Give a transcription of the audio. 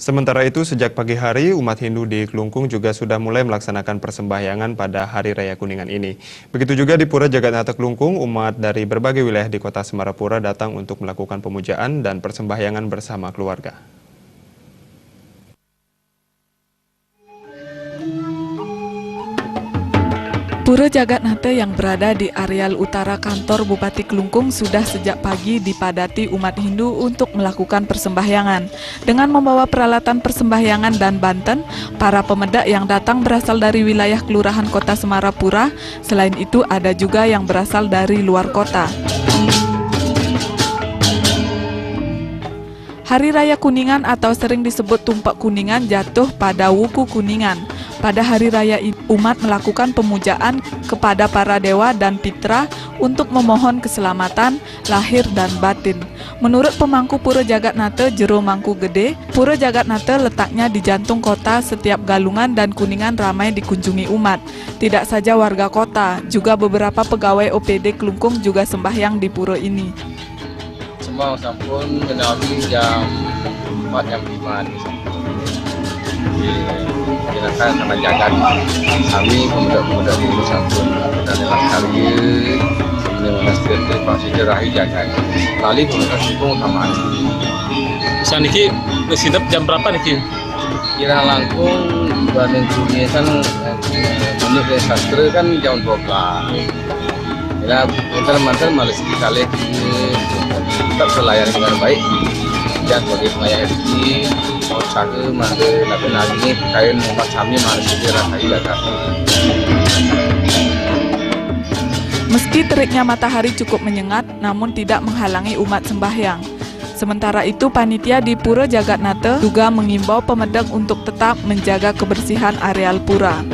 Sementara itu, sejak pagi hari, umat Hindu di Klungkung juga sudah mulai melaksanakan persembahyangan pada Hari Raya Kuningan ini. Begitu juga di Pura Jagatnata Klungkung, umat dari berbagai wilayah di kota Semarapura datang untuk melakukan pemujaan dan persembahyangan bersama keluarga. Pura Jagatnata yang berada di areal utara kantor Bupati Klungkung sudah sejak pagi dipadati umat Hindu untuk melakukan persembahyangan. Dengan membawa peralatan persembahyangan dan banten, para pemedak yang datang berasal dari wilayah Kelurahan Kota Semarapura. Selain itu ada juga yang berasal dari luar kota. Hari Raya Kuningan atau sering disebut Tumpak Kuningan jatuh pada Wuku Kuningan. Pada hari raya ini, umat melakukan pemujaan kepada para dewa dan pitra untuk memohon keselamatan lahir dan batin. Menurut pemangku Pura Jagatnata Jero Mangku Gede, Pura Jagatnata letaknya di jantung kota. Setiap Galungan dan Kuningan ramai dikunjungi umat. Tidak saja warga kota, juga beberapa pegawai OPD Klungkung juga sembahyang di pura ini. Semua sampun menawi jam 4 jam 5 di Silakan sama jagat kami pemuda-pemuda di sampun dan dalam kali menastir pasir rahi jagat kali pemuda Klungkung sama bisa niki kesidap jam berapa niki kira langkung dibanding dunia kan menurut sastra kan jam 12 kira mantel malah sekali tetap selayan dengan baik dan bagi pengayaan ini mau cari mana lagi kain mau kami malah rasai jagat. Meski teriknya matahari cukup menyengat, namun tidak menghalangi umat sembahyang. Sementara itu, panitia di Pura Jagatnata juga mengimbau pemedak untuk tetap menjaga kebersihan areal pura.